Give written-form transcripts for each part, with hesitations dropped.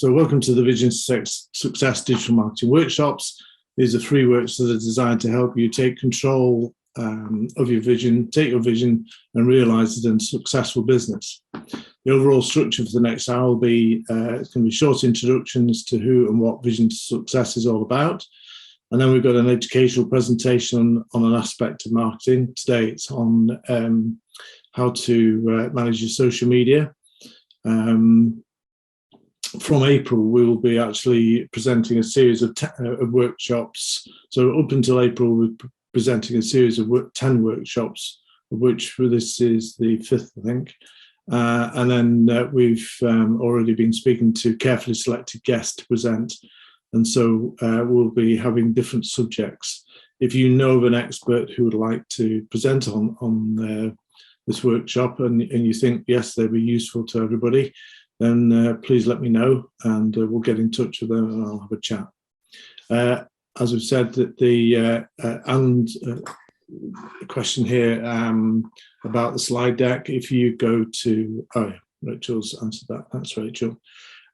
So welcome to the Vision Success Digital Marketing Workshops. These are 3 workshops that are designed to help you take control of your vision, take your vision and realize it in successful business. The overall structure for the next hour will be, it's going to be short introductions to who and what Vision to Success is all about. And then we've got an educational presentation on an aspect of marketing. Today it's on how to manage your social media. From April, we will be actually presenting a series of workshops. So up until April, we're presenting a series of 10 workshops, of which this is the 5th, I think. And then we've already been speaking to carefully selected guests to present. And so we'll be having different subjects. If you know of an expert who would like to present on this workshop and you think, yes, they'd be useful to everybody, then please let me know and we'll get in touch with them and I'll have a chat. As I've said, that the question here about the slide deck, if you go to, oh yeah, Rachel's answered that, thanks Rachel.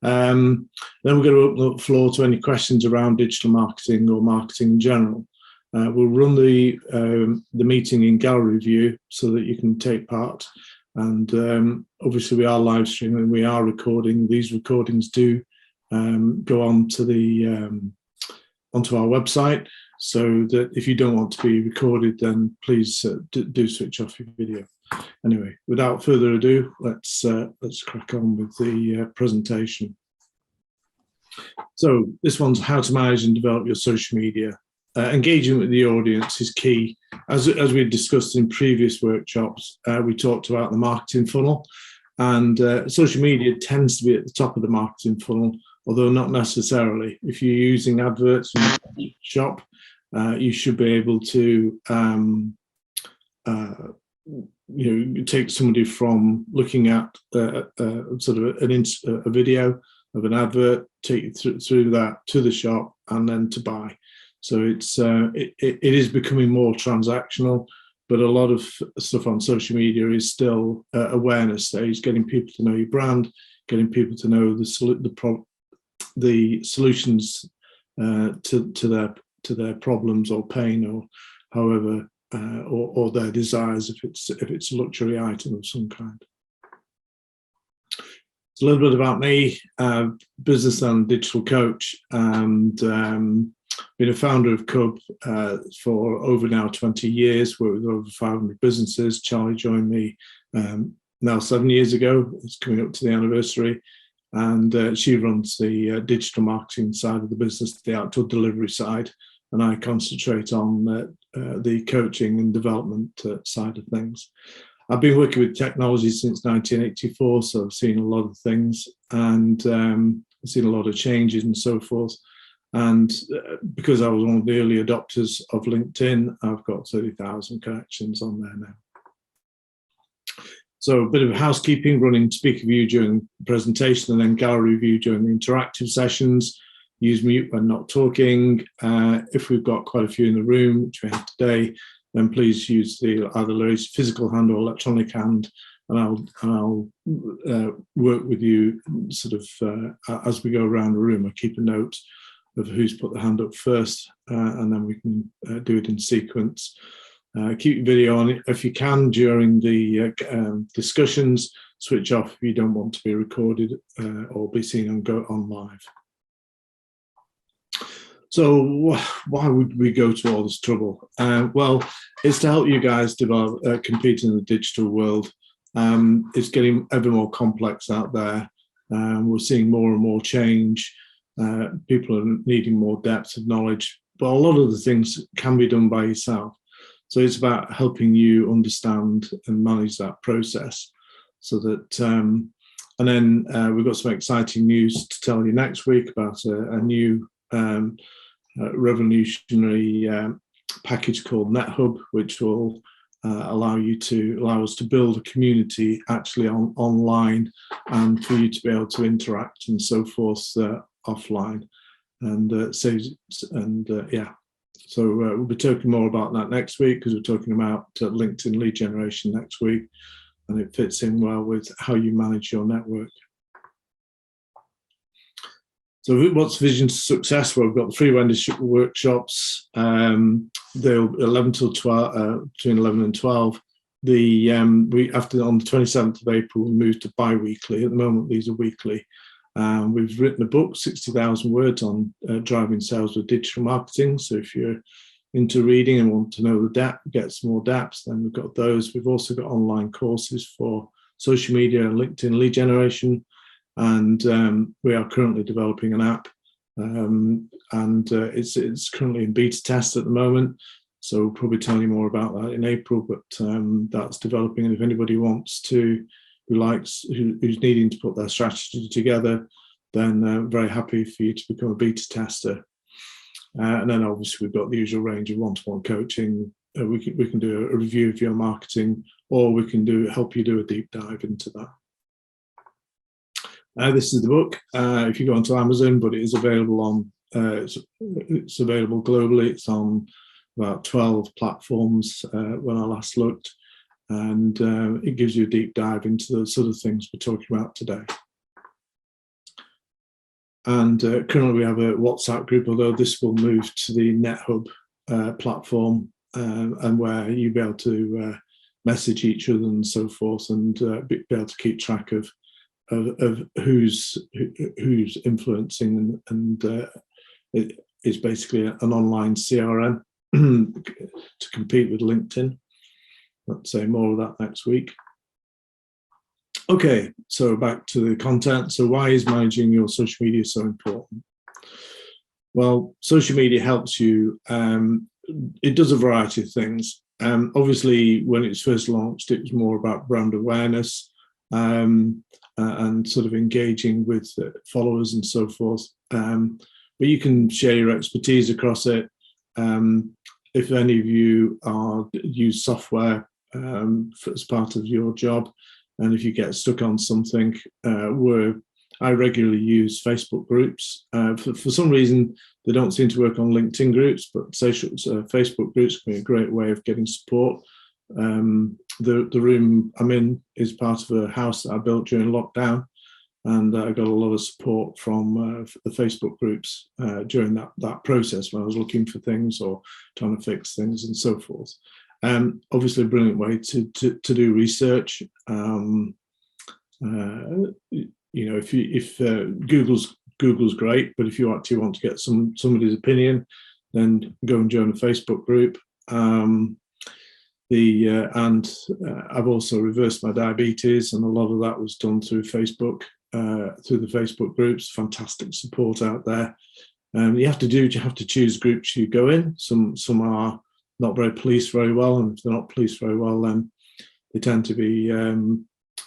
Then we're going to open up the floor to any questions around digital marketing or marketing in general. We'll run the meeting in gallery view so that you can take part. And obviously we are live streaming, we are recording. These recordings do go on to onto our website, so that if you don't want to be recorded, then please do switch off your video. Anyway, without further ado, let's crack on with the presentation. So this one's how to manage and develop your social media. Engaging with the audience is key. As we discussed in previous workshops, we talked about the marketing funnel, and social media tends to be at the top of the marketing funnel, although not necessarily. If you're using adverts in your shop, you should be able to take somebody from looking at sort of a video of an advert, take you through that to the shop and then to buy. So it is becoming more transactional, but a lot of stuff on social media is still awareness stage, getting people to know your brand, getting people to know the solutions to their problems or pain or however or their desires if it's a luxury item of some kind. It's a little bit about me, business and digital coach, and been a founder of Cub for over now 20 years, worked with over 500 businesses. Charlie joined me now 7 years ago. It's coming up to the anniversary. And she runs the digital marketing side of the business, the outdoor delivery side. And I concentrate on the coaching and development side of things. I've been working with technology since 1984, so I've seen a lot of things and I've seen a lot of changes and so forth. And because I was one of the early adopters of LinkedIn, I've got 30,000 connections on there now. So a bit of housekeeping, running speaker view during the presentation and then gallery view during the interactive sessions. Use mute when not talking. If we've got quite a few in the room, which we have today, then please use either raise physical hand or electronic hand, and I'll work with you sort of as we go around the room. I keep a note of who's put the hand up first, and then we can do it in sequence. Keep your video on if you can during the discussions. Switch off if you don't want to be recorded or be seen on live. So why would we go to all this trouble? Well, it's to help you guys develop, compete in the digital world. It's getting ever more complex out there. We're seeing more and more change. People are needing more depth of knowledge, but a lot of the things can be done by yourself. So it's about helping you understand and manage that process so that, and then we've got some exciting news to tell you next week about a new revolutionary package called NetHub, which will allow us to build a community actually online and for you to be able to interact and so forth offline, and yeah. So we'll be talking more about that next week because we're talking about LinkedIn lead generation next week, and it fits in well with how you manage your network. So what's vision to success? Well, we've got the free Wednesday workshops. They'll 11 till 12, between 11 and 12. We after on the 27th of April, we moved to bi-weekly. At the moment, these are weekly. We've written a book, 60,000 words on driving sales with digital marketing. So if you're into reading and want to know the depth, get some more depth, then we've got those. We've also got online courses for social media and LinkedIn lead generation. And we are currently developing an app, and it's currently in beta test at the moment. So we'll probably tell you more about that in April, but that's developing. And if anybody wants to, who's needing to put their strategy together, then very happy for you to become a beta tester. And then obviously we've got the usual range of one-to-one coaching. We can do a review of your marketing, or we can help you do a deep dive into that. This is the book. If you go onto Amazon, but it is available on. It's available globally. It's on about 12 platforms when I last looked, and it gives you a deep dive into the sort of things we're talking about today. And currently we have a WhatsApp group, although this will move to the NetHub platform, and where you'll be able to message each other and so forth, and be able to keep track of who's influencing, and it's basically an online CRM to compete with LinkedIn. I'll say more of that next week. Okay, so back to the content. So why is managing your social media so important? Well, social media helps you. It does a variety of things. Obviously, when it's first launched, it was more about brand awareness, and sort of engaging with followers and so forth. But you can share your expertise across it. If any of you use software as part of your job, and if you get stuck on something, I regularly use Facebook groups. For some reason, they don't seem to work on LinkedIn groups, but Facebook groups can be a great way of getting support. The room I'm in is part of a house that I built during lockdown, and I got a lot of support from the Facebook groups during that process when I was looking for things or trying to fix things and so forth. Obviously, a brilliant way to do research. If Google's great, but if you actually want to get somebody's opinion, then go and join a Facebook group. I've also reversed my diabetes, and a lot of that was done through Facebook, through the Facebook groups. Fantastic support out there. You have to choose groups you go in. Some are not very policed very well, and if they're not policed very well, then they tend to be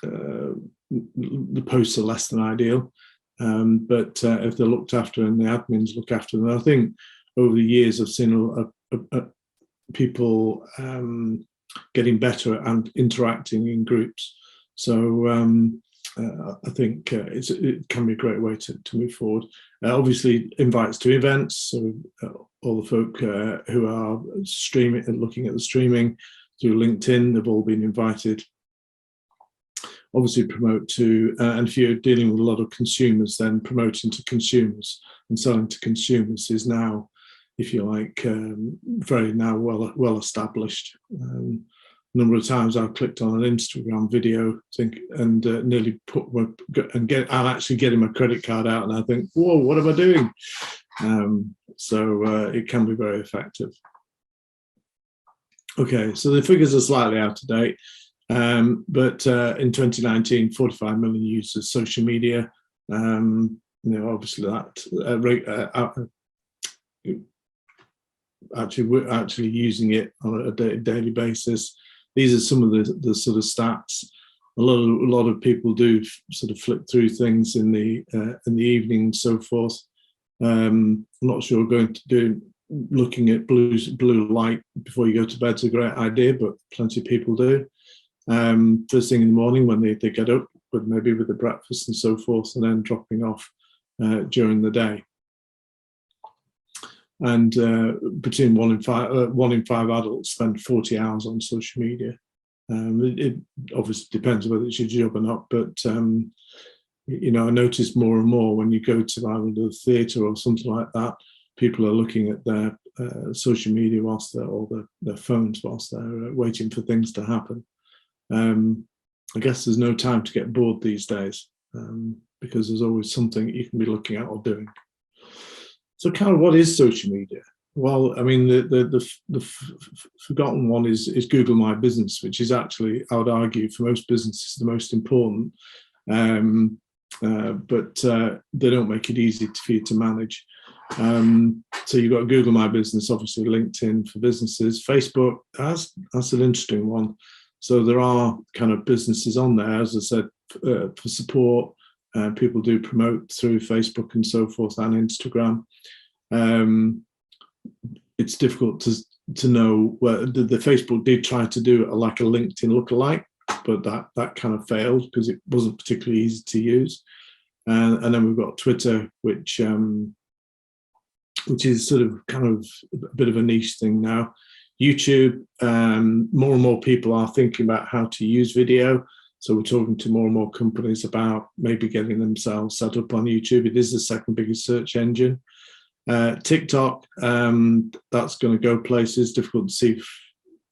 the posts are less than ideal. But if they're looked after and the admins look after them, I think over the years I've seen people getting better and interacting in groups. So I think it can be a great way to move forward. Obviously, invites to events. So all the folk who are streaming and looking at the streaming through LinkedIn, they've all been invited. Obviously, promote to, and if you're dealing with a lot of consumers, then promoting to consumers and selling to consumers is now, if you like, very now well established. A number of times I've clicked on an Instagram video, and nearly I'm actually getting my credit card out, and I think, whoa, what am I doing? So it can be very effective. Okay, so the figures are slightly out of date, but in 2019, 45 million users social media. Obviously that actually using it on a daily basis. These are some of the sort of stats. A lot of people do sort of flip through things in the evening and so forth. I'm not sure looking at blue light before you go to bed is a great idea, but plenty of people do. First thing in the morning when they get up, but maybe with the breakfast and so forth, and then dropping off during the day. And between 1 in 5 adults spend 40 hours on social media. It obviously depends whether it's your job or not, but I notice more and more when you go to either the theatre or something like that, people are looking at their social media whilst or their phones whilst they're waiting for things to happen. I guess there's no time to get bored these days, because there's always something you can be looking at or doing. So, Carol, what is social media? Well, I mean, the forgotten one is Google My Business, which is actually, I would argue, for most businesses, the most important. But they don't make it easy for you to manage. So you've got Google My Business, obviously LinkedIn for businesses, Facebook. That's an interesting one. So there are kind of businesses on there, as I said, for support. People do promote through Facebook and so forth, and Instagram. It's difficult to know where the Facebook did try to do like a LinkedIn lookalike, but that kind of failed because it wasn't particularly easy to use. And then we've got Twitter, which is sort of kind of a bit of a niche thing now. YouTube, more and more people are thinking about how to use video. So we're talking to more and more companies about maybe getting themselves set up on YouTube. It is the second biggest search engine. TikTok, that's going to go places. Difficult to see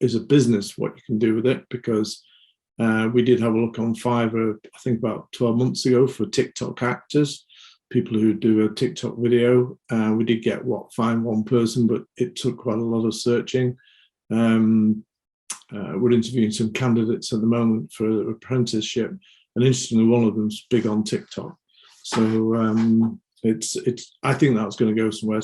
as a business what you can do with it, because we did have a look on Fiverr, I think about 12 months ago, for TikTok actors, people who do a TikTok video. We did find one person, but it took quite a lot of searching. We're interviewing some candidates at the moment for an apprenticeship, and interestingly, one of them's big on TikTok. So I think that's going to go somewhere.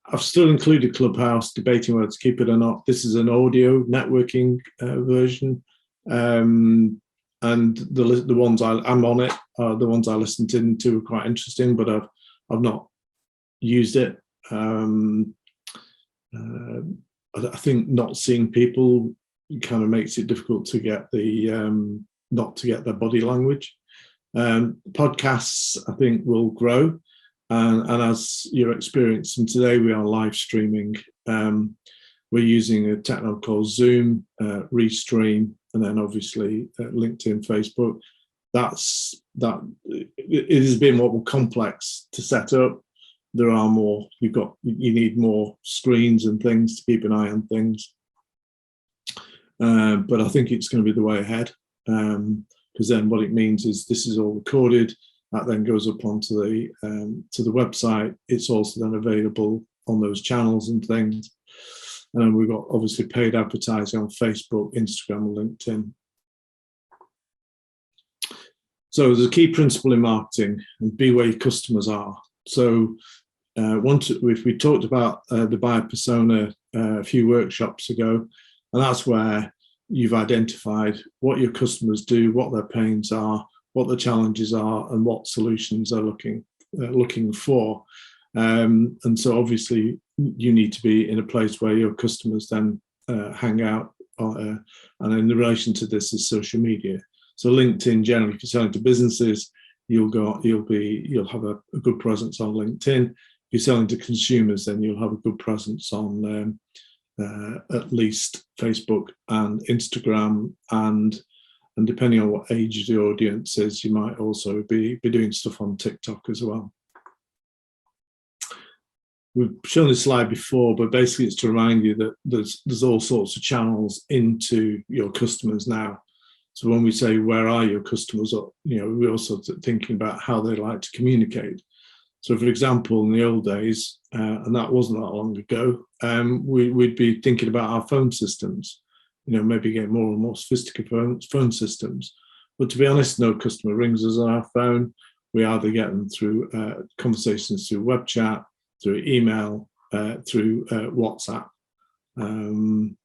I've still included Clubhouse, debating whether to keep it or not. This is an audio networking version, and the ones I'm on it are the ones I listened to are quite interesting, but I've not used it. I think not seeing people kind of makes it difficult to get not to get their body language. Podcasts, I think, will grow. And as you're experiencing today, we are live streaming. We're using a technology called Zoom, Restream, and then obviously LinkedIn, Facebook. It has been more complex to set up. There are more. You need more screens and things to keep an eye on things. But I think it's going to be the way ahead, because then what it means is this is all recorded. That then goes up onto the website. It's also then available on those channels and things. And then we've got obviously paid advertising on Facebook, Instagram, and LinkedIn. So there's a key principle in marketing, and be where your customers are. So if we talked about the buyer persona a few workshops ago, and that's where you've identified what your customers do, what their pains are, what the challenges are, and what solutions they're looking for. And so obviously you need to be in a place where your customers then hang out. And in relation to this is social media. So LinkedIn, generally, if you're selling to businesses, you'll have a good presence on LinkedIn. If you're selling to consumers, then you'll have a good presence on at least Facebook and Instagram, and depending on what age the audience is, you might also be doing stuff on TikTok as well. We've shown this slide before, but basically it's to remind you that there's all sorts of channels into your customers now. So when we say, where are your customers, we're also thinking about how they like to communicate. So for example, in the old days, and that wasn't that long ago, we'd be thinking about our phone systems, maybe get more and more sophisticated phone systems. But to be honest, no customer rings us on our phone. We either get them through conversations through web chat, through email, through WhatsApp. And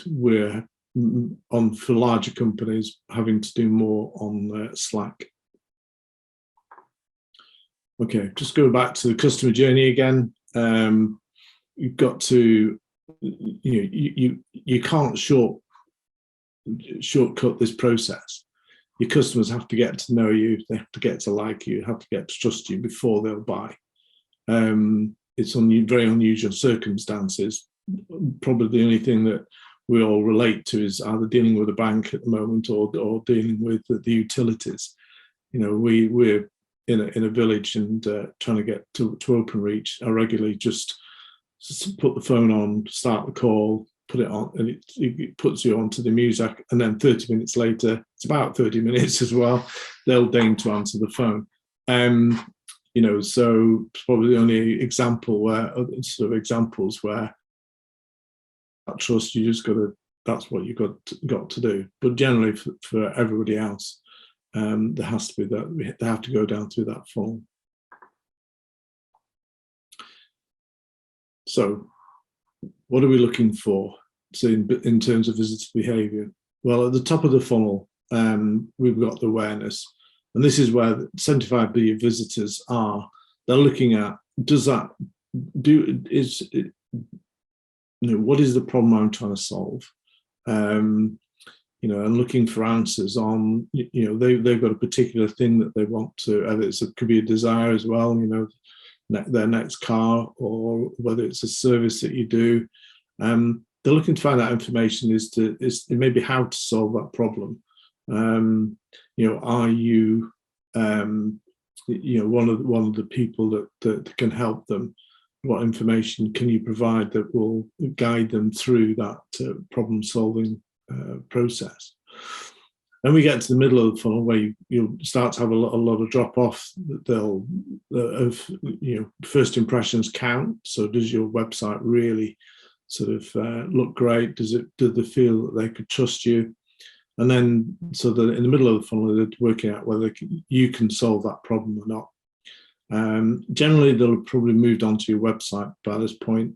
we're for larger companies having to do more on Slack. Okay, just go back to the customer journey again. You've got to, you can't shortcut this process. Your customers have to get to know you, they have to get to like you, have to get to trust you before they'll buy. It's very unusual circumstances. Probably the only thing that we all relate to is either dealing with a bank at the moment or dealing with the utilities. we're in a village and trying to get to Openreach. I regularly just put the phone on, start the call, put it on, and it puts you onto the music, and then 30 minutes later, it's about 30 minutes as well, they'll deign to answer the phone. So it's probably the only examples where that trust, you just that's what you've got to do. But generally for everybody else, there has to be that, they have to go down through that funnel. So what are we looking for? So in terms of visitor behavior? Well, at the top of the funnel, we've got the awareness. And this is where 75% of visitors are. They're looking at, what is the problem I'm trying to solve? And looking for answers on, they've got a particular thing that they want to, whether it could be a desire as well, their next car, or whether it's a service that you do. They're looking to find out information is maybe how to solve that problem. Are you, one of the people that can help them? What information can you provide that will guide them through that problem-solving process? Then we get to the middle of the funnel, where you'll start to have a lot of drop-off. First impressions count. So does your website really sort of look great? Do they feel that they could trust you? And then, so that in the middle of the funnel, they're working out whether you can solve that problem or not. Generally, they'll have probably moved on to your website by this point.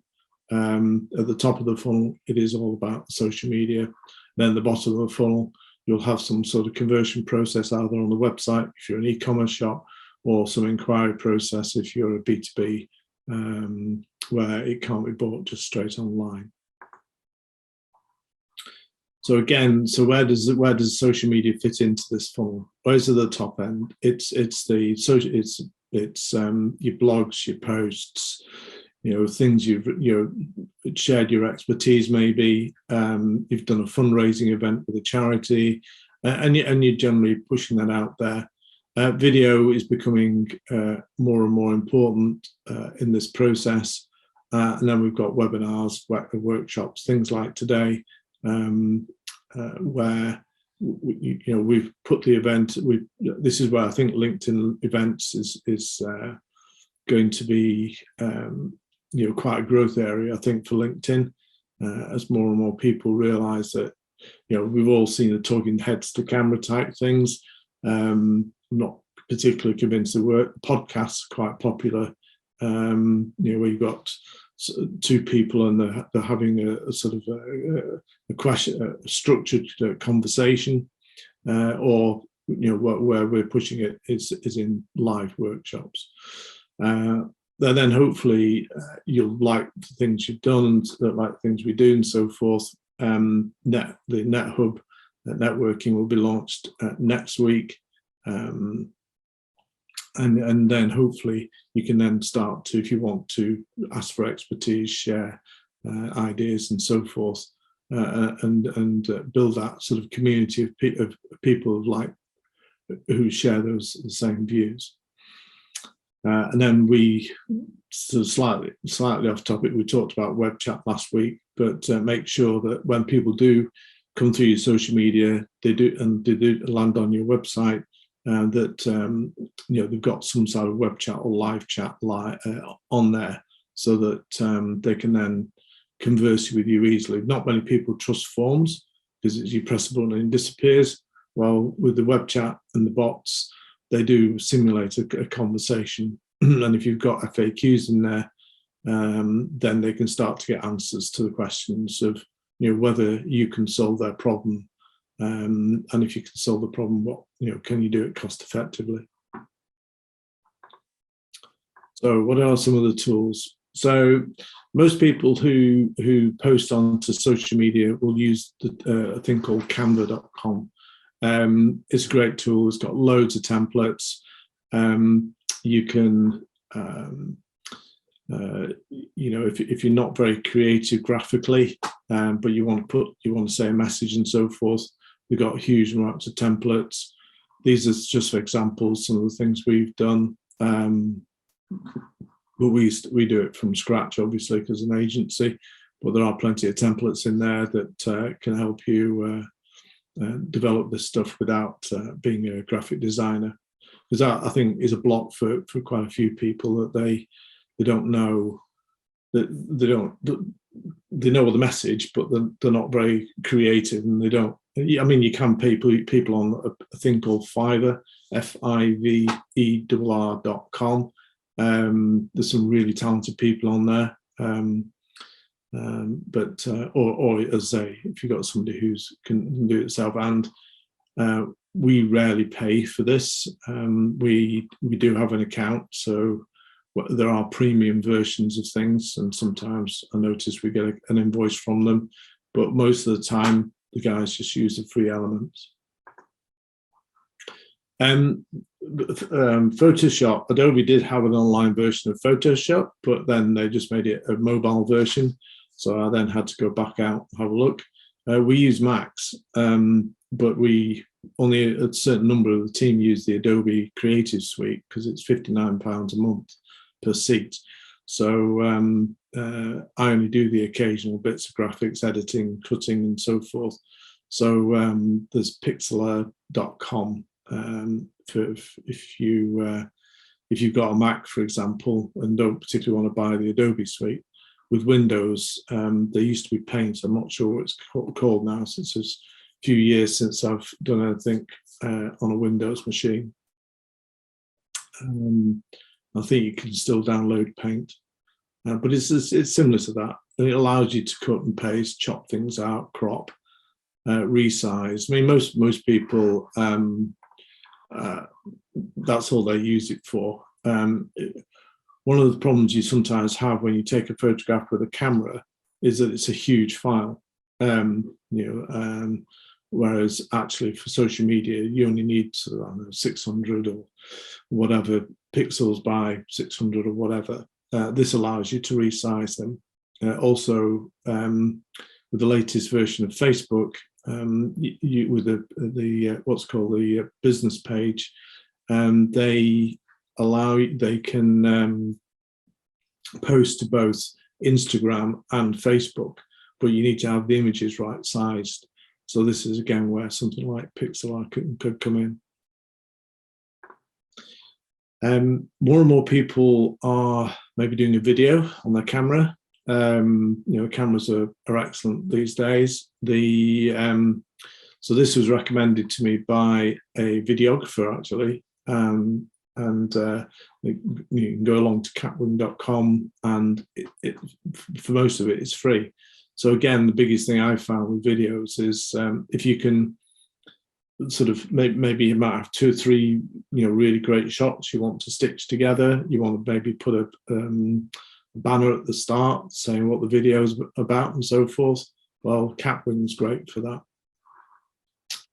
At the top of the funnel, it is all about social media. Then at the bottom of the funnel, you'll have some sort of conversion process either on the website if you're an e-commerce shop, or some inquiry process if you're a B2B, where it can't be bought just straight online. So again, where does social media fit into this funnel? Where's at the top end? It's your blogs, your posts, things you've shared your expertise. Maybe you've done a fundraising event with a charity, and you're generally pushing that out there. Video is becoming more and more important in this process, and then we've got webinars, workshops, things like today, where we've put the event. This is where I think LinkedIn events is going to be quite a growth area, I think, for LinkedIn, as more and more people realise that we've all seen the talking heads to camera type things. Not particularly convinced they work. Podcasts are quite popular, where you've got two people and they're having a sort of a structured conversation, or where we're pushing it is in live workshops. Then hopefully you'll like the things you've done, like things we do, and so forth. The Net Hub networking will be launched next week. And then hopefully you can then start to, if you want to, ask for expertise, share ideas and so forth, and build that sort of community of people who share the same views. And then we sort of slightly off topic, we talked about web chat last week, but make sure that when people do come through your social media, they do land on your website, that they've got some sort of web chat or live chat on there, so that they can then converse with you easily. Not many people trust forms because you press a button and it disappears. Well, with the web chat and the bots, they do simulate a conversation, and if you've got FAQs in there, then they can start to get answers to the questions of whether you can solve their problem. And if you can solve the problem, what can you do it cost effectively? So what are some of the tools? So most people who post onto social media will use a thing called Canva.com. It's a great tool. It's got loads of templates. You can if you're not very creative graphically, but you want to say a message and so forth, we've got huge amounts of templates. these are just for examples, some of the things we've done. But we do it from scratch, obviously, because an agency. But there are plenty of templates in there that can help you develop this stuff without being a graphic designer. Because that, I think, is a block for quite a few people, that they don't know, that they know the message, but they're not very creative, and they don't. I mean, you can pay people on a thing called Fiverr, FIVER.com. There's some really talented people on there. Or as I say, if you've got somebody who can do it itself, and we rarely pay for this. We do have an account, so there are premium versions of things, and sometimes I notice we get an invoice from them, but most of the time the guys just use the free elements. Photoshop, Adobe did have an online version of Photoshop, but then they just made it a mobile version, so I then had to go back out and have a look. We use Macs, but only a certain number of the team use the Adobe Creative Suite, because it's £59 a month per seat. So I only do the occasional bits of graphics, editing, cutting, and so forth. So there's pixlr.com if you've got a Mac, for example, and don't particularly want to buy the Adobe Suite. With Windows, there used to be Paint. I'm not sure what it's called now, since it's a few years since I've done anything on a Windows machine. I think you can still download Paint, but it's similar to that. And it allows you to cut and paste, chop things out, crop, resize. I mean, most people, that's all they use it for. One of the problems you sometimes have when you take a photograph with a camera is that it's a huge file. Whereas actually for social media, you only need sort of, I don't know, 600 or whatever pixels by 600 or whatever. This allows you to resize them. Also, with the latest version of Facebook, with the what's called the business page, they can post to both Instagram and Facebook, but you need to have the images right sized. So this is again where something like Pixlr could come in. More and more people are maybe doing a video on their camera. Cameras are excellent these days. So this was recommended to me by a videographer, actually. And you can go along to Kaplan.com, and for most of it, it's free. So again, the biggest thing I found with videos is if you can sort of maybe you might have 2 or 3 really great shots you want to stitch together. You want to maybe put a banner at the start saying what the video is about and so forth. Well, Kaplan's great for that,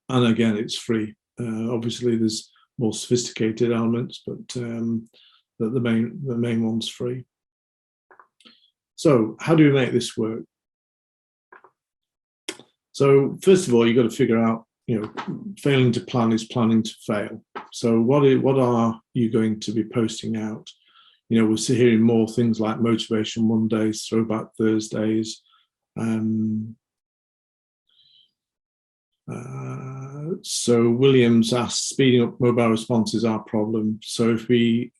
and again, it's free. Obviously, there's more sophisticated elements, but the main one's free. So how do we make this work? So first of all, you've got to figure out, failing to plan is planning to fail. So what are you going to be posting out? We're hearing more things like Motivation Mondays, Throwback Thursdays. So Williams asks, speeding up mobile response is our problem. So if we're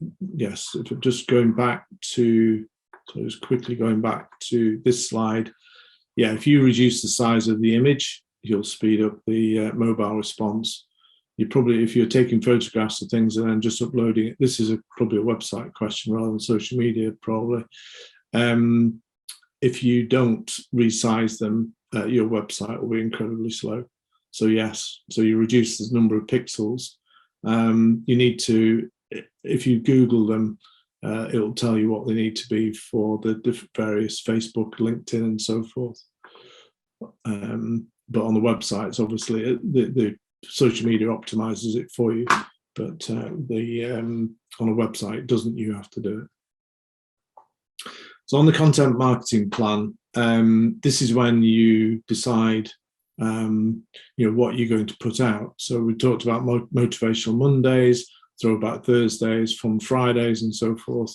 just going back to, so just quickly going back to this slide, if you reduce the size of the image, you'll speed up the mobile response. You probably, if you're taking photographs of things and then just uploading it, this is probably a website question rather than social media, probably. If you don't resize them, your website will be incredibly slow. So yes, so you reduce the number of pixels. You need to, if you Google them, it'll tell you what they need to be for the different various Facebook, LinkedIn, and so forth. But on the websites, obviously, the social media optimizes it for you. But on a website, it doesn't. You have to do it. So on the content marketing plan, this is when you decide what you're going to put out. So we talked about motivational Mondays, throwback Thursdays, fun Fridays, and so forth.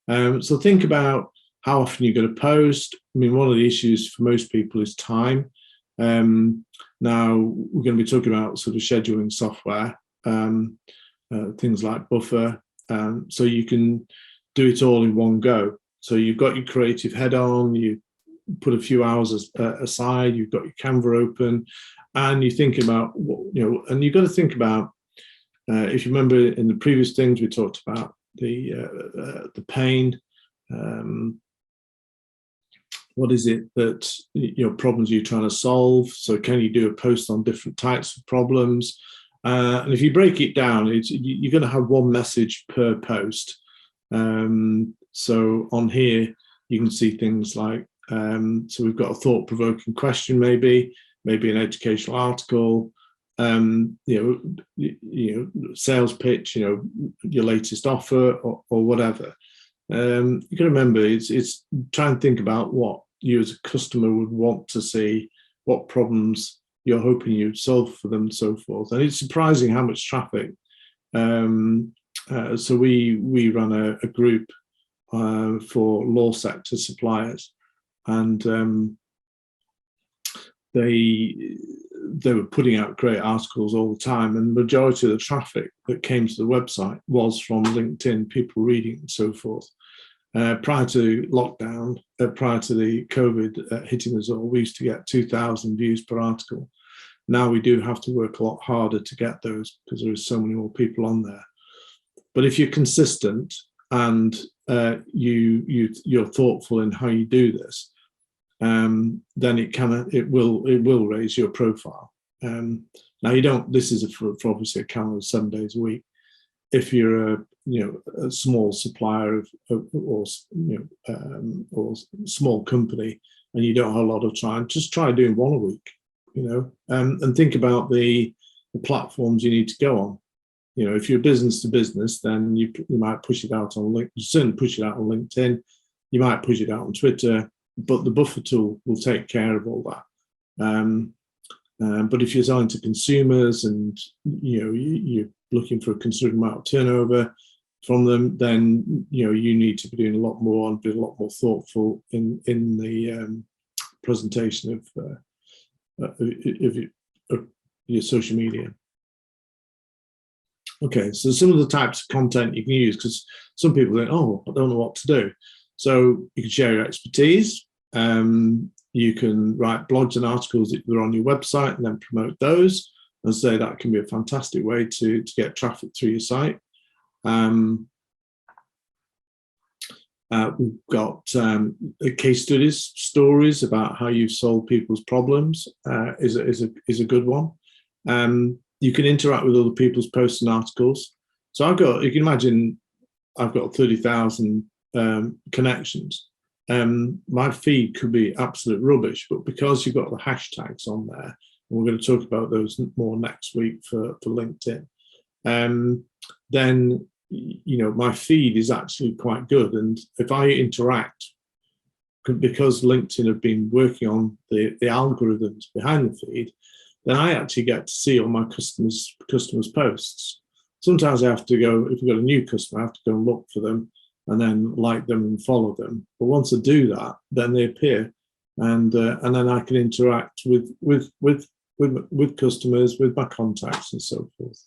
So think about how often you're going to post. I mean, one of the issues for most people is time. Now we're going to be talking about sort of scheduling software, things like Buffer, so you can do it all in one go. So you've got your creative head on, you put a few hours aside, you've got your Canva open, and you think about and you've got to think about, if you remember in the previous things we talked about the pain. What is it that problems you're trying to solve? So can you do a post on different types of problems? And if you break it down, you're going to have one message per post. So on here you can see things like, so we've got a thought-provoking question, maybe an educational article, sales pitch, your latest offer or whatever. You can remember it's try and think about what you as a customer would want to see, what problems you're hoping you'd solve for them, and so forth. And it's surprising how much traffic. So we run a group for law sector suppliers, and they were putting out great articles all the time, and the majority of the traffic that came to the website was from LinkedIn, people reading and so forth. Prior to lockdown, prior to the COVID hitting us all, we used to get 2,000 views per article. Now we do have to work a lot harder to get those because there is so many more people on there. But if you're consistent and you're thoughtful in how you do this, then it will raise your profile. Now you don't. This is for obviously a calendar 7 days a week. If you're a small supplier or small company and you don't have a lot of time, just try doing one a week. And think about the platforms you need to go on. If you're business to business, then you might push it out on LinkedIn. You certainly push it out on LinkedIn. You might push it out on Twitter, but the Buffer tool will take care of all that. But if you're selling to consumers and you're looking for a considerable amount of turnover from them, then you need to be doing a lot more and be a lot more thoughtful in the presentation of your social media. Okay, so some of the types of content you can use, because some people think, oh, I don't know what to do. So you can share your expertise. You can write blogs and articles that are on your website and then promote those. And say that can be a fantastic way to get traffic through your site. We've got case studies, stories about how you've solved people's problems is a good one. You can interact with other people's posts and articles. So you can imagine, I've got 30,000 connections. My feed could be absolute rubbish, but because you've got the hashtags on there, and we're going to talk about those more next week for LinkedIn, then my feed is actually quite good. And if I interact, because LinkedIn have been working on the algorithms behind the feed, then I actually get to see all my customers' posts. Sometimes I have to go, if we've got a new customer, I have to go and look for them and then like them and follow them. But once I do that, then they appear, and then I can interact with customers, with my contacts and so forth.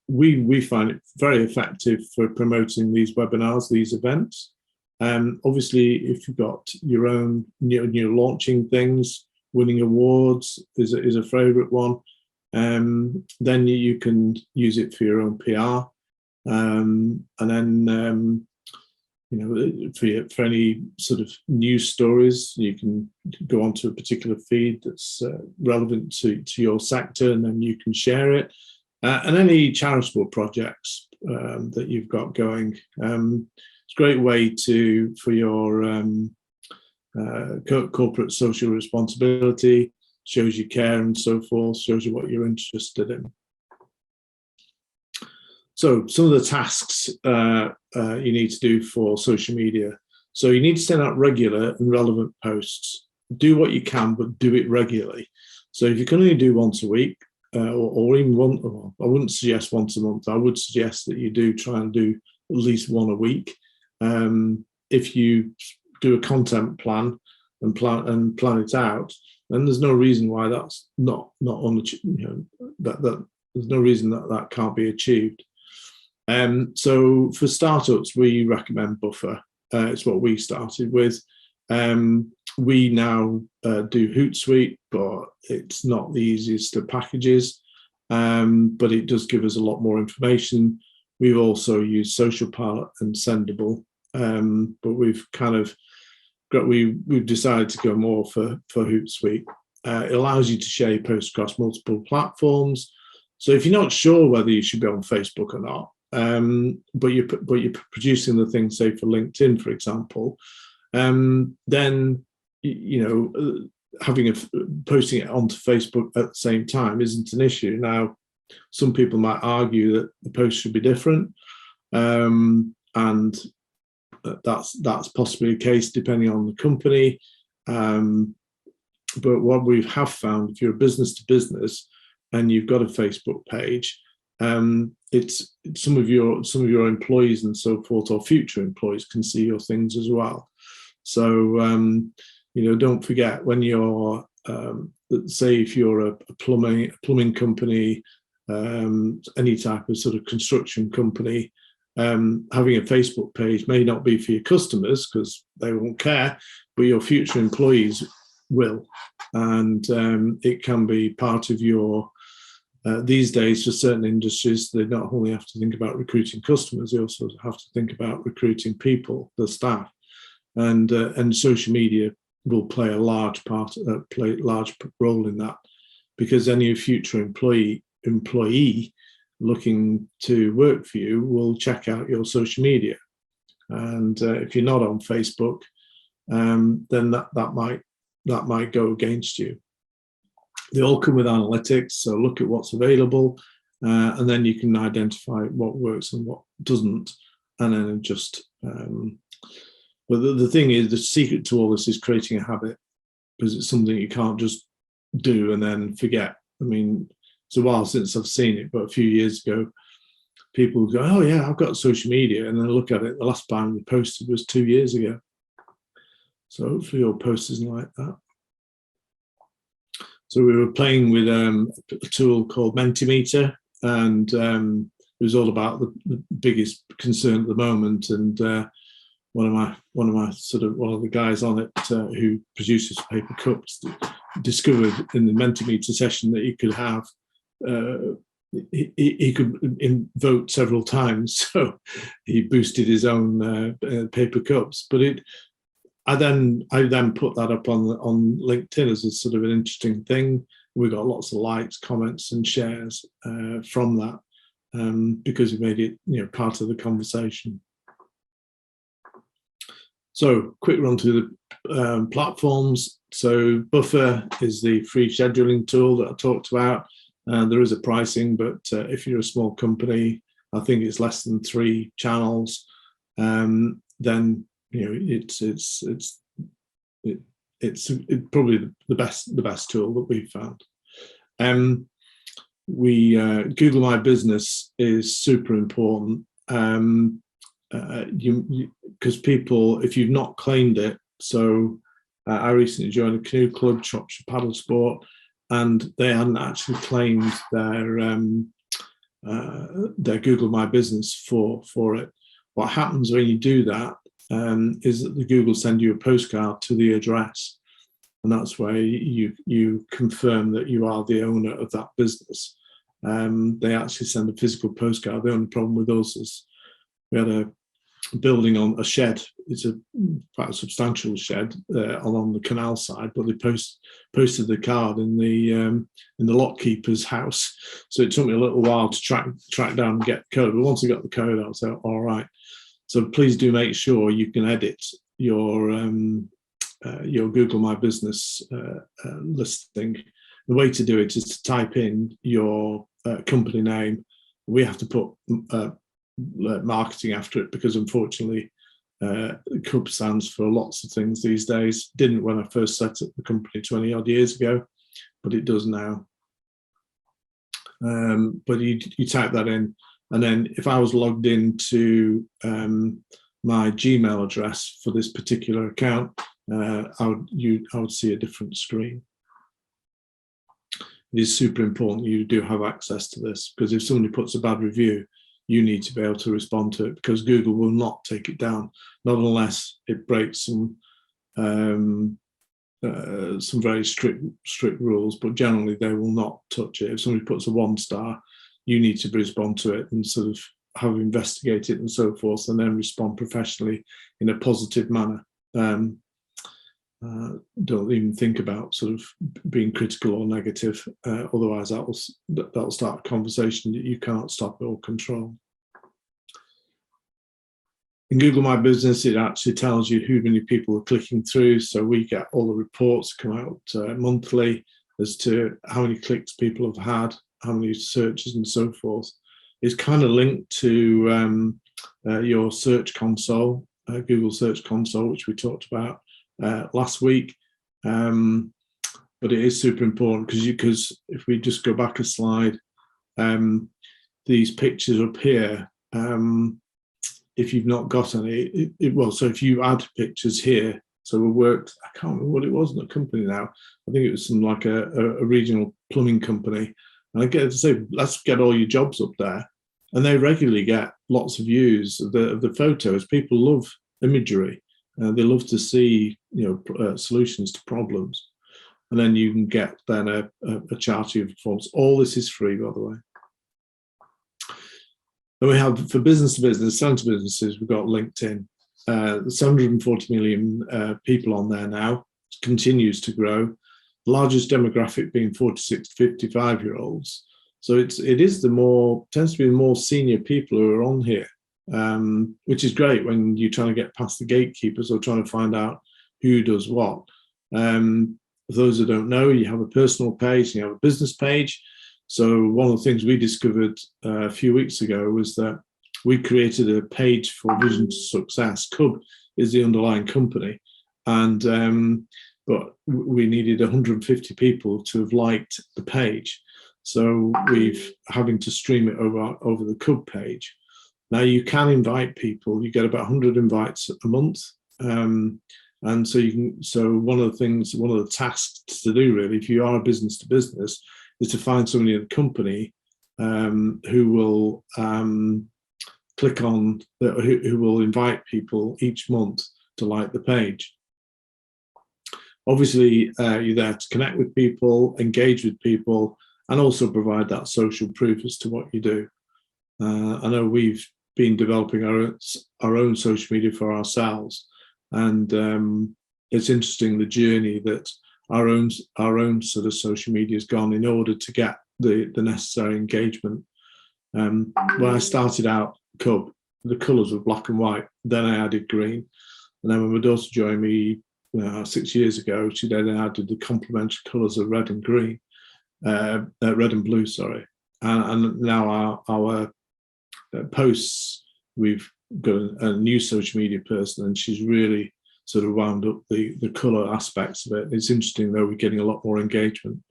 We find it very effective for promoting these webinars, these events. Obviously, if you've got your own, you're launching things, winning awards is a favorite one. Then you can use it for your own PR. And then, for any sort of news stories, you can go onto a particular feed that's relevant to your sector, and then you can share it. And any charitable projects that you've got going. It's a great way for your corporate social responsibility, shows you care and so forth, shows you what you're interested in. So some of the tasks you need to do for social media. So you need to send out regular and relevant posts. do what you can, but do it regularly. So if you can only do once a week, or even one, well, I wouldn't suggest once a month. I would suggest that you do try and do at least one a week. If you do a content plan and plan it out, then there's no reason why that's not on the, that there's no reason that can't be achieved. So for startups, we recommend Buffer. It's what we started with. We now do Hootsuite, but it's not the easiest of packages, but it does give us a lot more information. We've also used Social Pilot and Sendable, but we've decided to go more for Hootsuite. It allows you to share your posts across multiple platforms. So if you're not sure whether you should be on Facebook or not, but you're producing the thing, say for LinkedIn, for example, then posting it onto Facebook at the same time isn't an issue. Now, some people might argue that the post should be different, and that's possibly the case depending on the company. But what we have found, if you're a business to business and you've got a Facebook page, it's some of your employees and so forth, or future employees, can see your things as well. So don't forget, when you're say if you're a plumbing company, any type of sort of construction company, having a Facebook page may not be for your customers because they won't care, but your future employees will, and it can be part of your these days. For certain industries, they not only have to think about recruiting customers, they also have to think about recruiting people, the staff, and social media will play a large role in that, because any future employee looking to work for you will check out your social media, and if you're not on Facebook, then that might go against you. They all come with analytics, so look at what's available, and then you can identify what works and what doesn't, and then adjust. But the thing is, the secret to all this is creating a habit, because it's something you can't just do and then forget. I mean, it's a while since I've seen it, but a few years ago, people go, "Oh yeah, I've got social media," and then look at it. The last time we posted was 2 years ago. So hopefully your post isn't like that. So we were playing with a tool called Mentimeter, and it was all about the biggest concern at the moment. And one of the guys on it who produces paper cups discovered in the Mentimeter session that he could have he could vote several times, so he boosted his own paper cups. But I then put that up on LinkedIn as a sort of an interesting thing. We got lots of likes, comments, and shares from that, because we made it part of the conversation. So quick run through the platforms. So Buffer is the free scheduling tool that I talked about. There is a pricing, but if you're a small company, I think it's less than 3 channels. Then it's probably the best tool that we've found. Google My Business is super important, because people, if you've not claimed it, so I recently joined a canoe club, Shropshire Paddle Sport, and they hadn't actually claimed their Google My Business for it. What happens when you do that is that the Google send you a postcard to the address, and that's where you confirm that you are the owner of that business. They actually send a physical postcard. The only problem with us is we had a building on a shed. It's quite a substantial shed along the canal side, but they posted the card in the lock keeper's house. So it took me a little while to track down and get the code. But once I got the code, I was like, all right. So please do make sure you can edit your Google My Business listing. The way to do it is to type in your company name. We have to put marketing after it, because unfortunately CUB stands for lots of things these days. Didn't when I first set up the company 20 odd years ago, but it does now. But you type that in, and then if I was logged into my Gmail address for this particular account, I would see a different screen. It is super important you do have access to this, because if somebody puts a bad review, you need to be able to respond to it, because Google will not take it down, not unless it breaks some very strict rules, but generally they will not touch it. If somebody puts a 1 star, you need to respond to it and sort of have investigated it and so forth, and then respond professionally in a positive manner. Don't even think about sort of being critical or negative, otherwise that'll start a conversation that you can't stop or control. In Google My Business, it actually tells you who many people are clicking through. So we get all the reports come out monthly as to how many clicks people have had, how many searches and so forth. It's kind of linked to your search console, Google Search Console, which we talked about last week. But it is super important because if we just go back a slide, these pictures up here, if you've not got any, so if you add pictures here, so we worked, I can't remember what it was in the company now. I think it was some like a regional plumbing company. And I get to say, let's get all your jobs up there. And they regularly get lots of views of the photos. People love imagery. They love to see, solutions to problems. And then you can get then a chart of your performance. All this is free, by the way. And we have, for business to business, selling to businesses, we've got LinkedIn. There's 740 million people on there now. It continues to grow. The largest demographic being 46 to 55-year-olds. So it tends to be the more senior people who are on here, which is great when you're trying to get past the gatekeepers or trying to find out who does what. For those who don't know, you have a personal page and you have a business page. So one of the things we discovered a few weeks ago was that we created a page for Vision to Success. CUB is the underlying company, and but we needed 150 people to have liked the page. So we've having to stream it over the CUB page. Now you can invite people. You get about 100 invites a month, and so you can. So one of the tasks to do really, if you are a business to business, is to find somebody in the company who will click on, who will invite people each month to like the page. Obviously, you're there to connect with people, engage with people, and also provide that social proof as to what you do. I know we've been developing our own social media for ourselves, and it's interesting the journey that our own sort of social media has gone in order to get the necessary engagement. When I started out CUB, the colours were black and white. Then I added green, and then when my daughter joined me 6 years ago, she then added the complementary colours of red and green, red and blue, sorry. And now our posts, we've got a new social media person, and she's really sort of wound up the colour aspects of it. It's interesting though, we're getting a lot more engagement.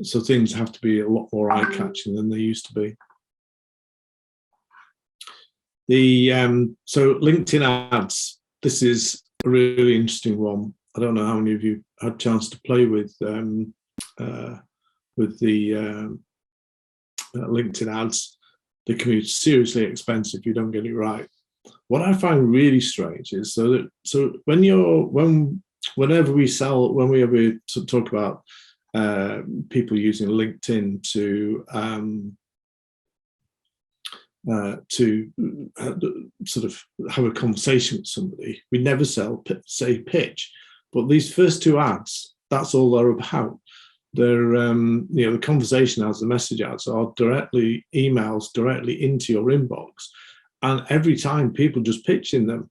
So things have to be a lot more eye-catching than they used to be. So LinkedIn ads, this is a really interesting one. I don't know how many of you had a chance to play with the LinkedIn ads. They can be seriously expensive if you don't get it right. What I find really strange is whenever we talk about people using LinkedIn to sort of have a conversation with somebody, we never say pitch. But these first two ads, that's all they're about. They're the conversation ads, the message ads are directly emails directly into your inbox, and every time people just pitch in them.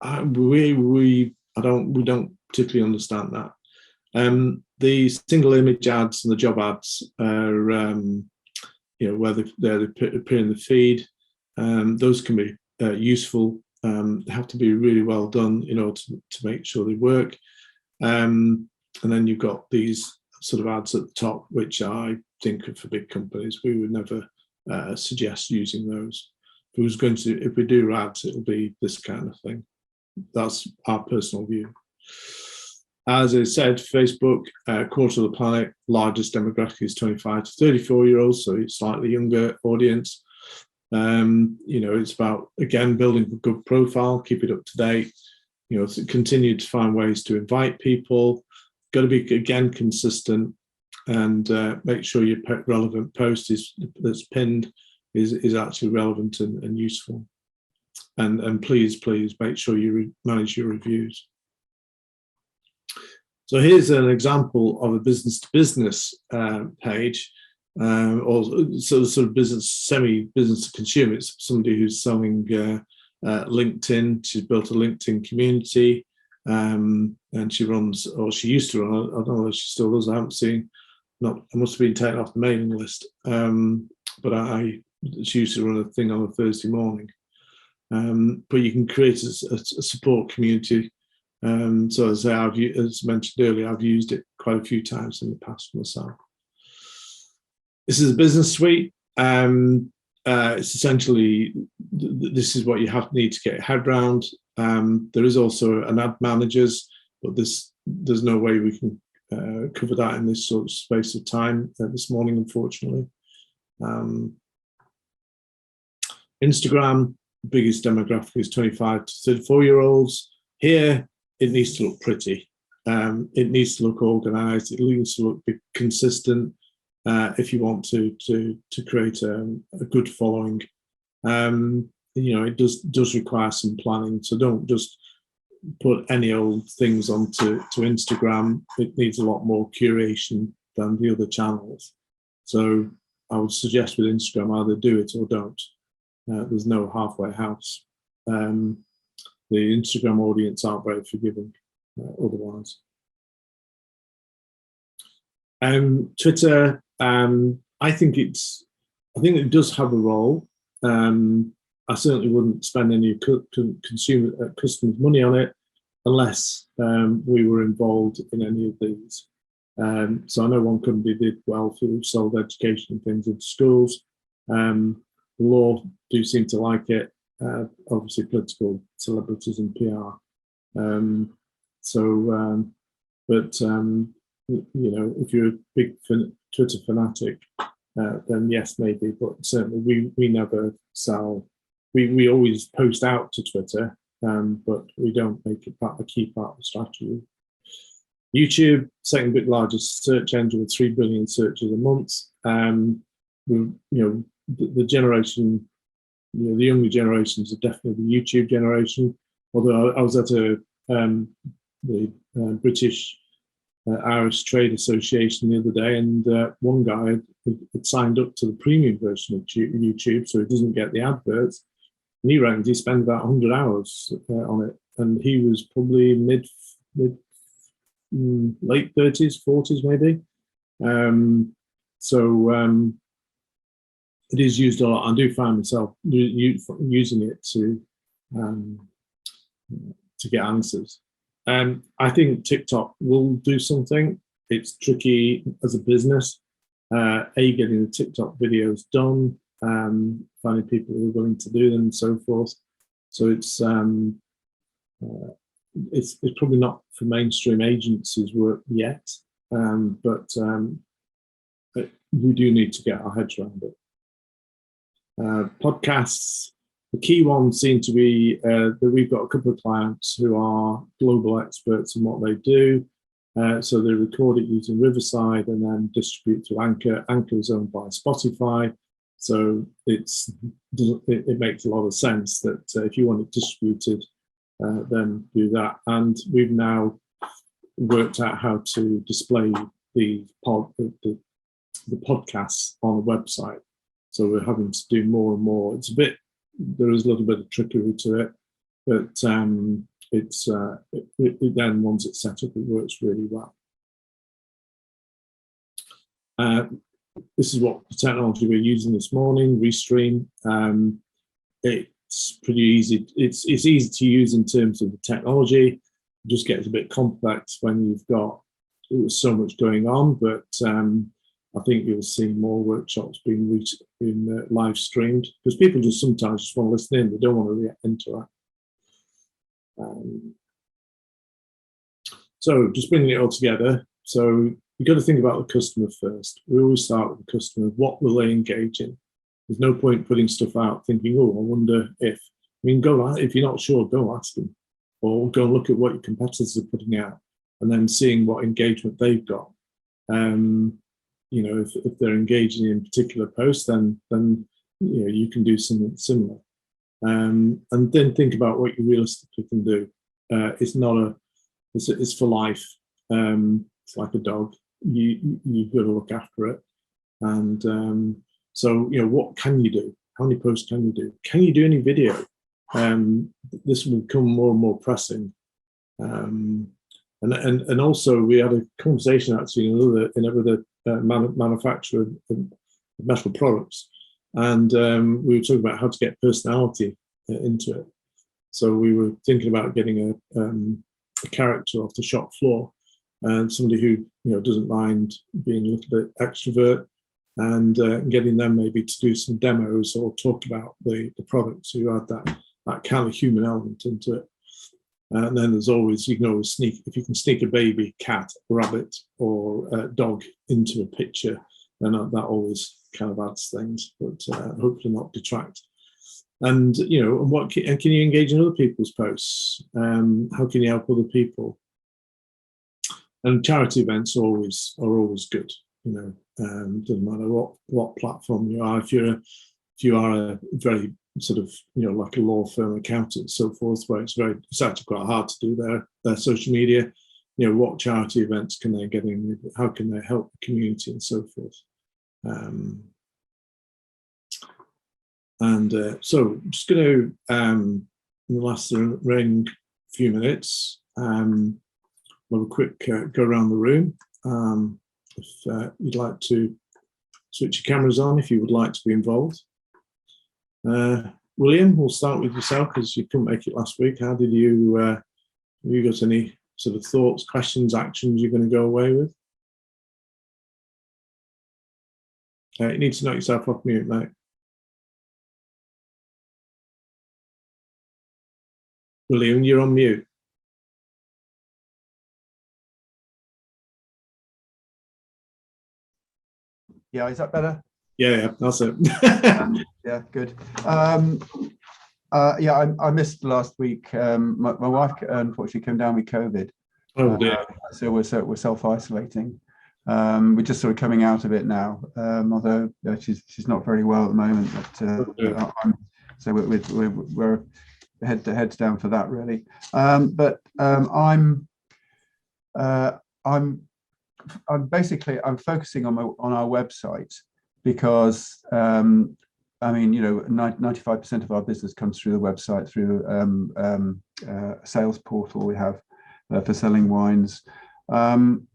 We don't particularly understand that. The single image ads and the job ads are where they appear in the feed. Those can be useful They have to be really well done in order to make sure they work. And then you've got these sort of ads at the top, which I think are for big companies. We would never suggest using those. If we do ads, it'll be this kind of thing. That's our personal view. As I said, Facebook, quarter of the planet, largest demographic is 25 to 34-year-olds, so it's slightly younger audience. It's about, again, building a good profile, keep it up to date, continue to find ways to invite people, got to be, again, consistent, and make sure your relevant post that's pinned is actually relevant and useful. And please make sure you manage your reviews. So here's an example of a business-to-business page, or sort of semi-business to consumer. It's somebody who's selling LinkedIn. She's built a LinkedIn community, and she runs, or she used to run, I don't know if she still does, I haven't seen, I must have been taken off the mailing list, but she used to run a thing on a Thursday morning. But you can create a support community. So as mentioned earlier, I've used it quite a few times in the past myself. This is a business suite. It's essentially, this is what you need to get your head around. There is also an ad managers, but there's no way we can cover that in this sort of space of time this morning, unfortunately. Instagram, biggest demographic is 25 to 34-year-olds. Here, it needs to look pretty. It needs to look organized. It needs to look consistent if you want to create a good following. It does require some planning. So don't just put any old things onto Instagram. It needs a lot more curation than the other channels. So I would suggest with Instagram, either do it or don't. There's no halfway house. The Instagram audience aren't very forgiving otherwise. Twitter, I think it does have a role. I certainly wouldn't spend any customers' money on it unless we were involved in any of these. So I know one company did well who sold education and things into schools. The law do seem to like it. Obviously political celebrities and PR. If you're a big Twitter fanatic, then yes, maybe, but certainly we never sell. We always post out to Twitter, but we don't make it a key part of the strategy. YouTube, second big largest search engine with 3 billion searches a month. The generation, the younger generations are definitely the YouTube generation. Although I was at the British Irish Trade Association the other day, and one guy had signed up to the premium version of YouTube, so he doesn't get the adverts. And he reckons he spent about 100 hours on it, and he was probably late 30s, 40s maybe. It is used a lot. I do find myself using it to get answers. I think TikTok will do something. It's tricky as a business. Getting the TikTok videos done, finding people who are willing to do them, and so forth. So it's probably not for mainstream agencies' work yet, but we do need to get our heads around it. Podcasts, the key ones seem to be that we've got a couple of clients who are global experts in what they do. So they record it using Riverside and then distribute through Anchor. Anchor is owned by Spotify. So it makes a lot of sense that if you want it distributed, then do that. And we've now worked out how to display the podcasts on a website. So we're having to do more and more. There is a little bit of trickery to it, but then once it's set up, it works really well. This is what the technology we're using this morning, Restream. it's pretty easy. It's easy to use in terms of the technology. It just gets a bit complex when you've got so much going on, but I think you'll see more workshops being live streamed, because people just sometimes just want to listen in. They don't want to interact. So just bringing it all together. So you've got to think about the customer first. We always start with the customer. What will they engage in? There's no point putting stuff out thinking, oh, I wonder if. I mean, if you're not sure, go ask them, or go and look at what your competitors are putting out, and then seeing what engagement they've got. You know, if they're engaging in particular posts, then you know, you can do something similar. And then think about what you realistically can do. It's for life. It's like a dog. You've got to look after it. And so, you know, what can you do? How many posts can you do? Can you do any video? This will become more and more pressing. And also, we had a conversation actually with another manufacturer of metal products, and we were talking about how to get personality into it. So we were thinking about getting a character off the shop floor, and somebody who, you know, doesn't mind being a little bit extrovert, and getting them maybe to do some demos or talk about the products. So you add that kind of human element into it. And then there's always, you can always if you can sneak a baby cat, rabbit, or dog into a picture, then that always kind of adds things, but hopefully not detract. And, you know, and can you engage in other people's posts? How can you help other people? And charity events are always good. You know, doesn't matter what platform you are. If you are a very sort of, you know, like a law firm, accountant, and so forth, where it's actually quite hard to do their social media. You know, what charity events can they get in? How can they help the community and so forth? So I'm just going to, in the last few minutes, have a quick go around the room. If you'd like to switch your cameras on, if you would like to be involved. William, we'll start with yourself because you couldn't make it last week. How did you, have you got any sort of thoughts, questions, actions you're going to go away with? You need to knock yourself off mute, mate. William, you're on mute. Yeah, is that better? Yeah, that's it. Yeah, good. Yeah, I missed last week. My wife unfortunately came down with COVID. Oh dear. So we're self-isolating. We're just sort of coming out of it now, although she's not very well at the moment. But so we're heads down for that really. I'm focusing on our website because I mean, you know, 95% of our business comes through the website, through a sales portal we have for selling wines. And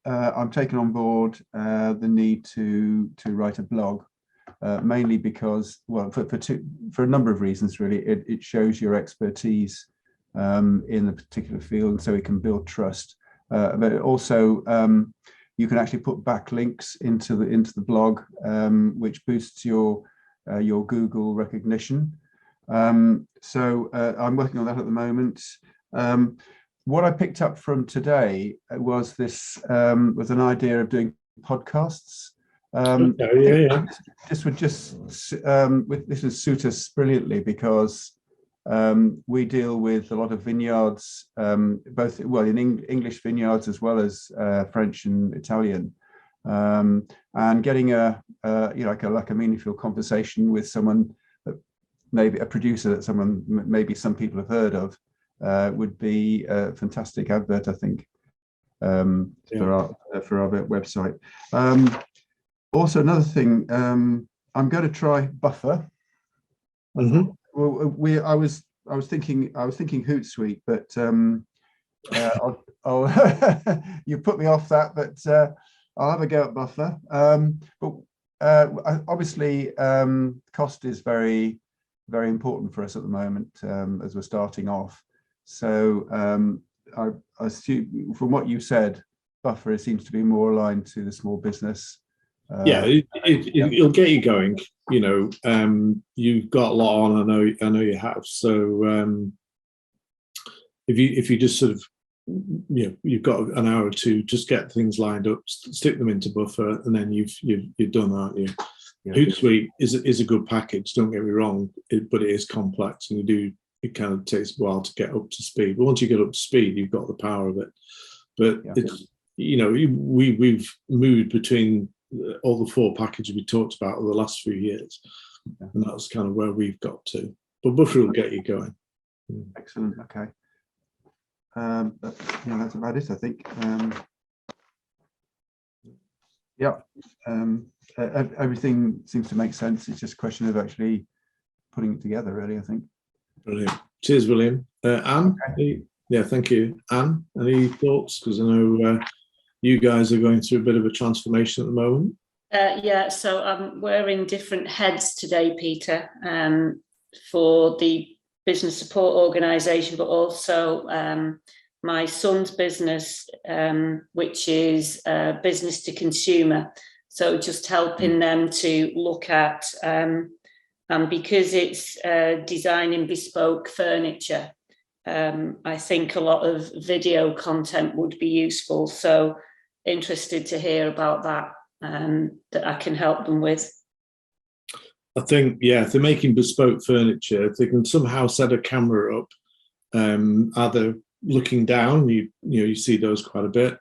I'm taking on board the need to write a blog, mainly because, well, for a number of reasons, really. It shows your expertise in the particular field, and so it can build trust. But also, you can actually put backlinks into the blog, which boosts your Google recognition. So I'm working on that at the moment. What I picked up from today was an idea of doing podcasts. This would suit us brilliantly because we deal with a lot of vineyards, both in English vineyards as well as French and Italian, and getting like a meaningful conversation with someone, maybe a producer that some people have heard of, would be a fantastic advert, I think, for our website. Also, another thing, I'm going to try Buffer. Mm-hmm. Well, I was thinking Hootsuite, but you put me off that. But I'll have a go at Buffer. But obviously, cost is very very important for us at the moment as we're starting off. So I assume from what you said, Buffer, it seems to be more aligned to the small business. It'll get you going. You know, you've got a lot on. I know you have. So if you just sort of, you know, you've got an hour or two, just get things lined up, stick them into Buffer, and then you're done, aren't you? Yeah. Hootsuite is a good package. Don't get me wrong, but it is complex, and it kind of takes a while to get up to speed. But once you get up to speed, you've got the power of it. But it's, you know, we've moved between all the 4 packages we talked about over the last few years, and that's kind of where we've got to. But Buffer will get you going. Excellent. Okay. That's about it, I think. Everything seems to make sense. It's just a question of actually putting it together, really, I think. Brilliant. Cheers, William. Anne? Okay. Yeah, thank you. Anne, any thoughts? Because I know you guys are going through a bit of a transformation at the moment. Yeah, so I'm wearing different heads today, Peter, for the business support organisation, but also my son's business, which is business to consumer. So just helping them to look at, and because it's designing bespoke furniture, I think a lot of video content would be useful. So interested to hear about that, that I can help them with. I think, yeah, if they're making bespoke furniture, if they can somehow set a camera up, either looking down, you see those quite a bit,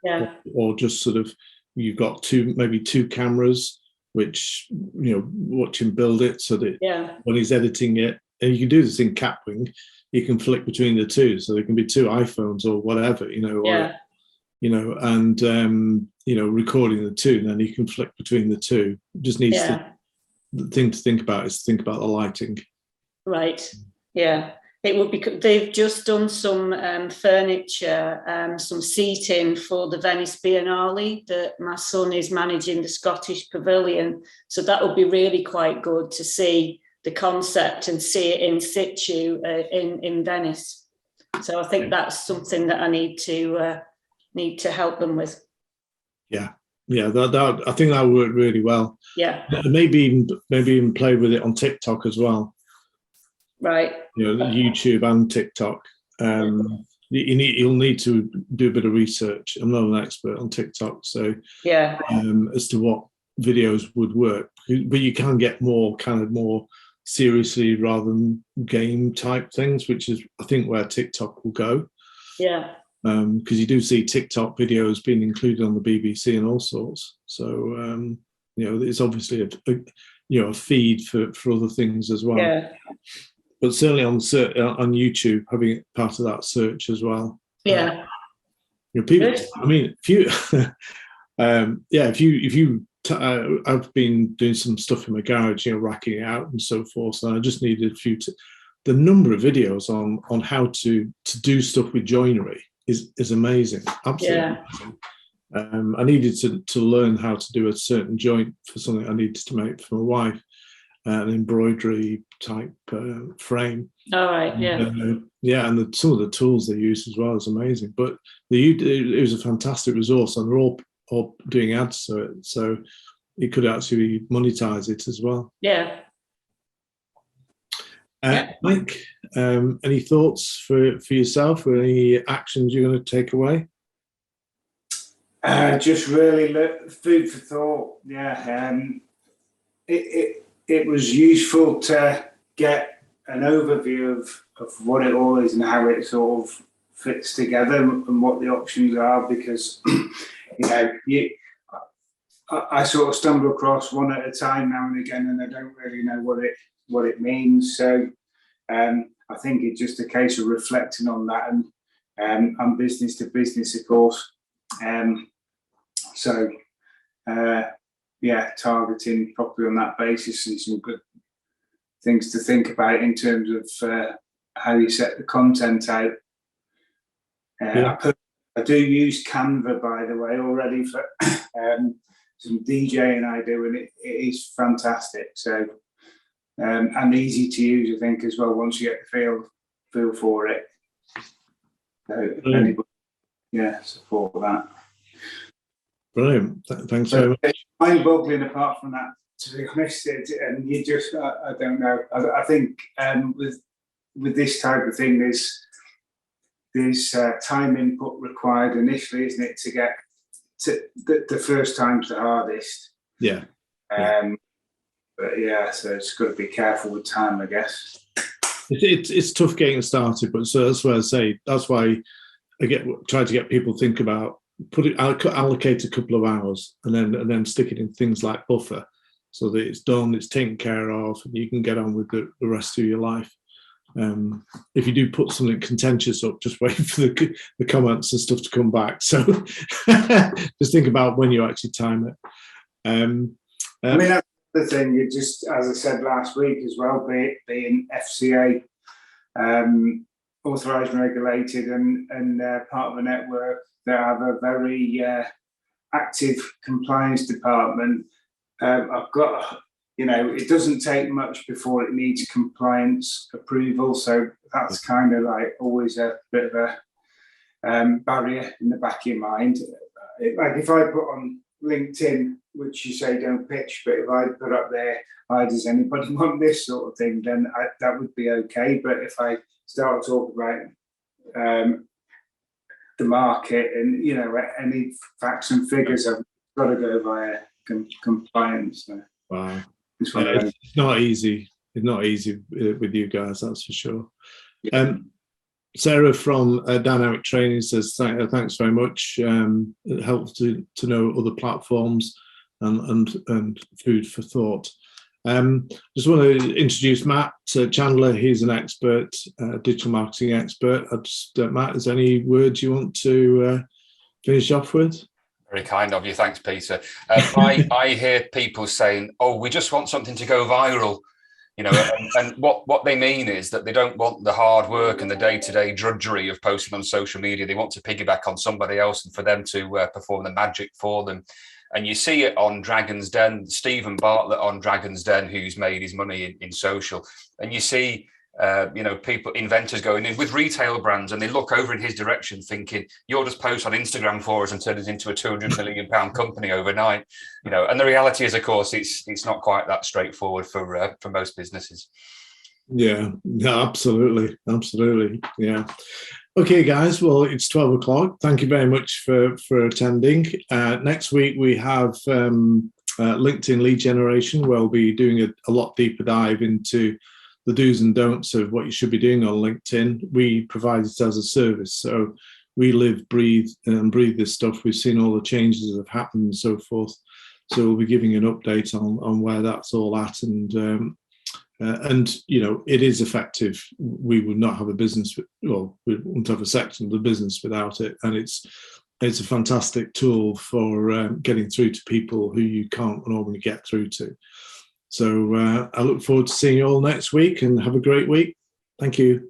or just sort of, you've got maybe two cameras, which, you know, watch him build it, so that when he's editing it, and you can do this in Kaplan, you can flick between the two, so there can be 2 iPhones or whatever, you know, or, you know, and you know, recording the 2, and then you can flick between the 2. Just needs the thing to think about is think about the lighting. Right. Yeah. It would be. They've just done some furniture, some seating for the Venice Biennale that my son is managing, the Scottish Pavilion. So that would be really quite good to see the concept and see it in situ in Venice. So I think that's something that I need to help them with. Yeah. That I think that worked really well. Yeah. Maybe even play with it on TikTok as well. Right. You know, YouTube and TikTok. You'll need to do a bit of research. I'm not an expert on TikTok, so as to what videos would work, but you can get more seriously rather than game type things, which is I think where TikTok will go. Yeah. Because you do see TikTok videos being included on the BBC and all sorts. So you know, it's obviously a feed for other things as well. Yeah. But certainly on YouTube, having it part of that search as well. Yeah. You know, people. I mean, I've been doing some stuff in my garage, you know, racking it out and so forth. And I just needed a few. The number of videos on how to do stuff with joinery is amazing. Absolutely amazing. I needed to learn how to do a certain joint for something I needed to make for my wife. An embroidery type frame. All right, and some of the tools they use as well is amazing. But it was a fantastic resource, and they're all doing ads to it, so it could actually monetize it as well. Yeah. Mike, any thoughts for yourself, or any actions you're going to take away? Just really food for thought. Yeah, it was useful to get an overview of what it all is and how it sort of fits together and what the options are, because you know, I sort of stumble across one at a time now and again, and I don't really know what it means. So I think it's just a case of reflecting on that, and I'm business to business, of course. Targeting properly on that basis, and some good things to think about in terms of how you set the content out. I do use Canva, by the way, already for some DJing I do, and it is fantastic. So and easy to use, I think, as well. Once you get the feel for it, so anybody, support that. Brilliant. Thanks very much. Mind-boggling. Apart from that, to be honest, and you just, I don't know. I think with this type of thing, there's time input required initially, isn't it, to get to the first time's the hardest. Yeah. But yeah, so it's got to be careful with time, I guess. It's tough getting started, but so that's why I say, that's why I try to get people to think about allocate a couple of hours and then stick it in things like buffer, so that it's done, it's taken care of, and you can get on with the rest of your life. If you do put something contentious up, just wait for the comments and stuff to come back. So just think about when you actually time it. I mean, that's the thing. You just, as I said last week as well, being FCA authorised and regulated, and part of a network that have a very active compliance department. I've got, it doesn't take much before it needs compliance approval. So that's kind of like always a bit of a barrier in the back of your mind. Like if I put on LinkedIn, which you say don't pitch, but if I put up there, does anybody want this sort of thing, then that would be okay. But if I start to talk about the market and, any facts and figures, I've got to go via compliance. So. Wow. It's not easy. It's not easy with you guys, that's for sure. Sarah from Dynamic Training says, thanks very much. It helps to know other platforms and food for thought. Just want to introduce Matt Chandler. He's an expert, digital marketing expert. Matt, is there any words you want to finish off with? Very kind of you. Thanks, Peter. I hear people saying, "Oh, we just want something to go viral," and what they mean is that they don't want the hard work and the day-to-day drudgery of posting on social media. They want to piggyback on somebody else and for them to perform the magic for them. And you see it on Dragon's Den, Stephen Bartlett on Dragon's Den, who's made his money in social. And you see, people, inventors going in with retail brands, and they look over in his direction thinking, you'll just post on Instagram for us and turn it into a £200 million company overnight. And the reality is, of course, it's not quite that straightforward for most businesses. Yeah, absolutely. Yeah. Okay, guys. Well, it's 12 o'clock. Thank you very much for attending. Next week, we have LinkedIn lead generation, where we'll be doing a lot deeper dive into the do's and don'ts of what you should be doing on LinkedIn. We provide it as a service. So we live, breathe this stuff. We've seen all the changes that have happened and so forth. So we'll be giving an update on where that's all at. And it is effective. We would not have a business, we wouldn't have a section of the business without it. And it's a fantastic tool for getting through to people who you can't normally get through to. So I look forward to seeing you all next week, and have a great week. Thank you.